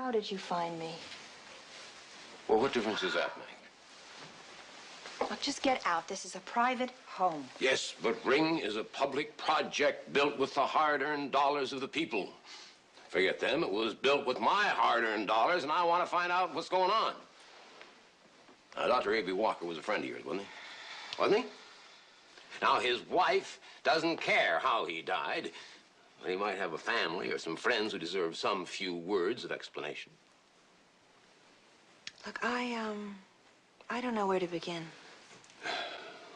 How did you find me? Well, what difference does that make? Look, just get out. This is a private home. Yes, but Ring is a public project built with the hard-earned dollars of the people. Forget them. It was built with my hard-earned dollars, and I want to find out what's going on. Dr. A.B. Walker was a friend of yours, wasn't he? Wasn't he? Now, his wife doesn't care how he died. But he might have a family or some friends who deserve some few words of explanation. Look, I don't know where to begin.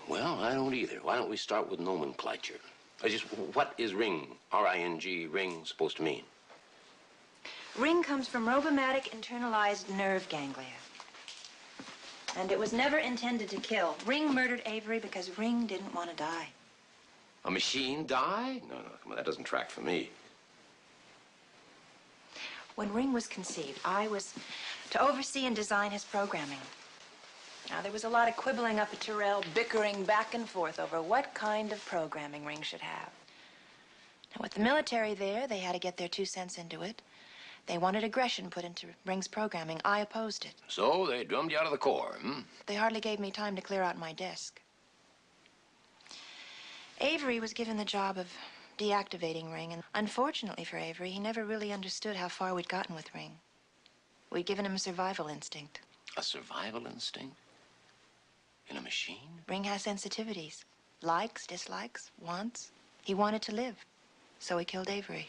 Well, I don't either. Why don't we start with nomenclature? Just, what is Ring, R-I-N-G, Ring, supposed to mean? Ring comes from rhobomatic internalized nerve ganglia. And it was never intended to kill. Ring murdered Avery because Ring didn't want to die. A machine die? No, come on, that doesn't track for me. When Ring was conceived, I was to oversee and design his programming. Now, there was a lot of quibbling up at Terrell, bickering back and forth over what kind of programming Ring should have. Now, with the military there, they had to get their 2 cents into it. They wanted aggression put into Ring's programming. I opposed it. So they drummed you out of the Corps, hmm? They hardly gave me time to clear out my desk. Avery was given the job of deactivating Ring, and unfortunately for Avery, he never really understood how far we'd gotten with Ring. We'd given him a survival instinct. A survival instinct? In a machine? Ring has sensitivities. Likes, dislikes, wants. He wanted to live, so he killed Avery.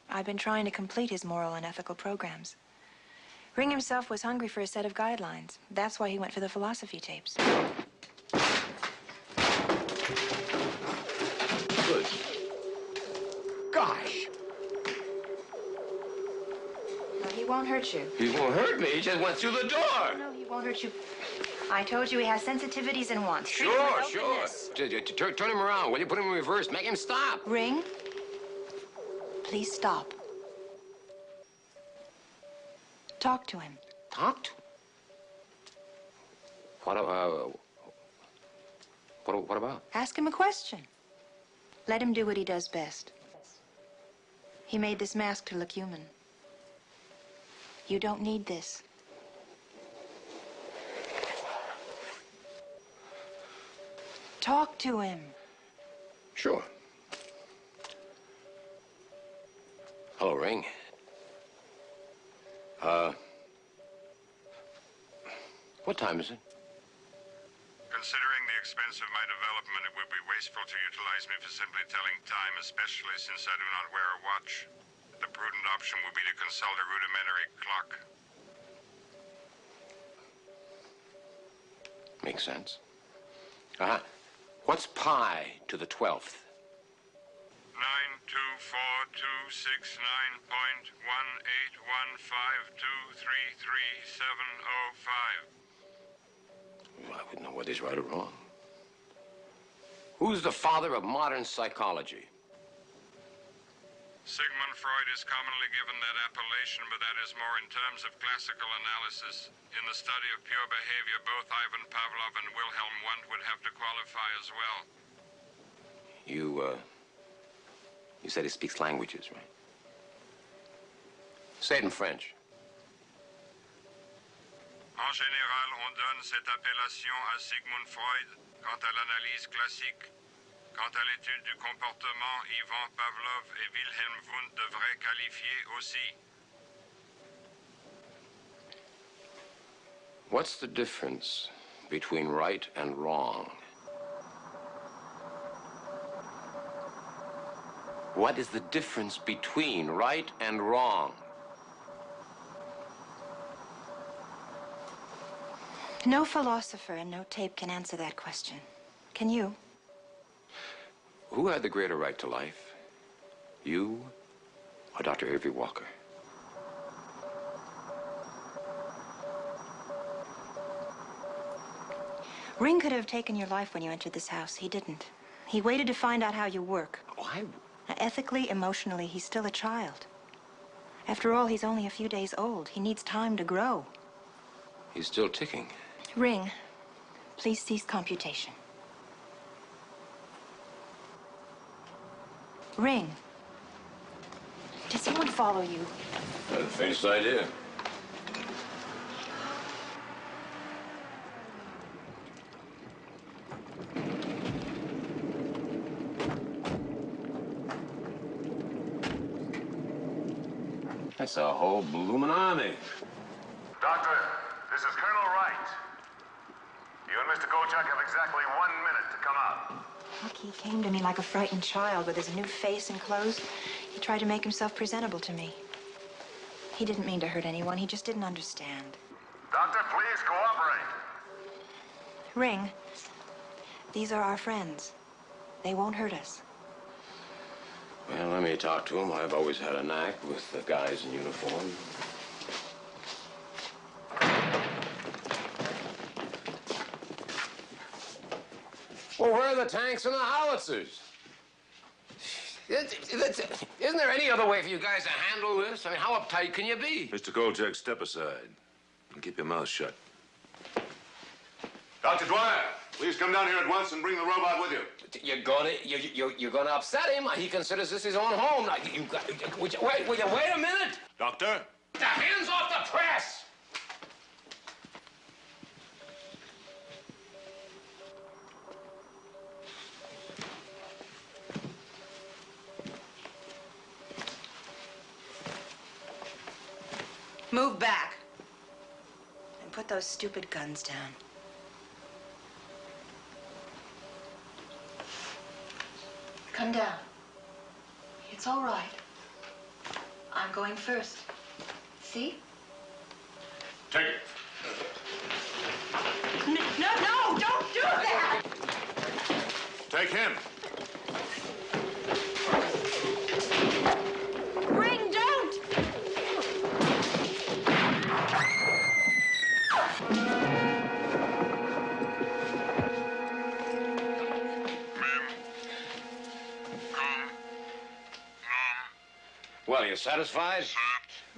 I've been trying to complete his moral and ethical programs. Ring himself was hungry for a set of guidelines. That's why he went for the philosophy tapes. Good. Gosh! No, he won't hurt you. He won't hurt me. He just went through the door. No, he won't hurt you. I told you he has sensitivities and wants. Sure. Turn him around. Will you put him in reverse? Make him stop. Ring, please stop. Talk to him. Talk to him? What about? Ask him a question. Let him do what he does best. He made this mask to look human. You don't need this. Talk to him. Sure. Hello, Ring. What time is it? Considering the expense of my development, it would be wasteful to utilize me for simply telling time, especially since I do not wear a watch. The prudent option would be to consult a rudimentary clock. Makes sense. What's pi to the 12th? 92426918152333705. Well, I wouldn't know whether he's right or wrong. Who's the father of modern psychology? Sigmund Freud is commonly given that appellation, but that is more in terms of classical analysis. In the study of pure behavior, both Ivan Pavlov and Wilhelm Wundt would have to qualify as well. You said he speaks languages, right? Say it in French. En général, on donne cette appellation à Sigmund Freud quant à l'analyse classique. Quant à l'étude du comportement, Ivan Pavlov et Wilhelm Wundt devraient qualifier aussi. What's the difference between right and wrong? What is the difference between right and wrong? No philosopher and no tape can answer that question. Can you? Who had the greater right to life? You or Dr. Avery Walker? Ring could have taken your life when you entered this house. He didn't. He waited to find out how you work. Why? Now, ethically, emotionally, he's still a child. After all, he's only a few days old. He needs time to grow. He's still ticking. Ring, please cease computation. Ring, did someone follow you? Not the faintest idea. That's a whole bloomin' army. Doctor, this is Colonel Wright. You and Mr. Kolchak have exactly 1 minute to come out. Look, he came to me like a frightened child with his new face and clothes. He tried to make himself presentable to me. He didn't mean to hurt anyone. He just didn't understand. Doctor, please cooperate. Ring, these are our friends. They won't hurt us. Well, let me talk to him. I've always had a knack with the guys in uniform. Well, where are the tanks and the howitzers? Isn't there any other way for you guys to handle this? I mean, how uptight can you be? Mr. Kolchak, step aside and keep your mouth shut. Dr. Dwyer, please come down here at once and bring the robot with you. You're gonna upset him. He considers this his own home. Wait a minute. Doctor? The hands off the press! Move back. And put those stupid guns down. Come down. It's all right. I'm going first. See? Take it. No, don't do that! Take him. Ring, don't! Well, you satisfied?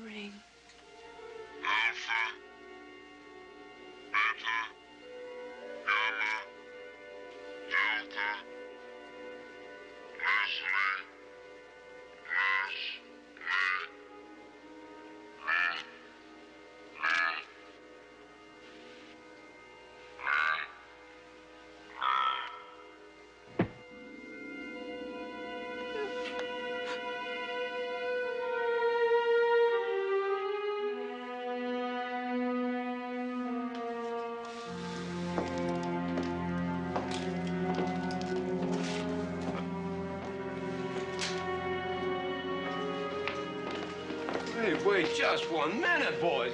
Ring. Alpha, Beta, Gamma, Delta, Leslie, Hey, wait just 1 minute, boys.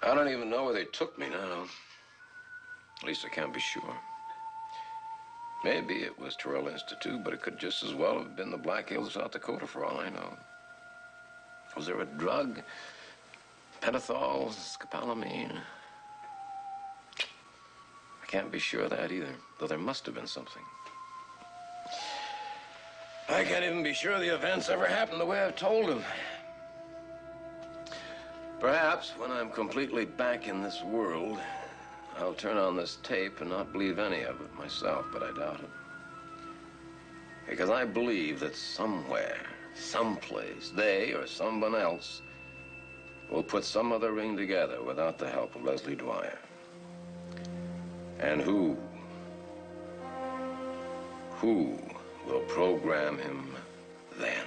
I don't even know where they took me now. At least I can't be sure. Maybe it was Terrell Institute, but it could just as well have been the Black Hills of South Dakota for all I know. Was there a drug? Pentothal, scopolamine? I can't be sure of that either, though there must have been something. I can't even be sure the events ever happened the way I've told them. Perhaps when I'm completely back in this world, I'll turn on this tape and not believe any of it myself, but I doubt it. Because I believe that somewhere, someplace, they or someone else will put some other ring together without the help of Leslie Dwyer. And who will program him then?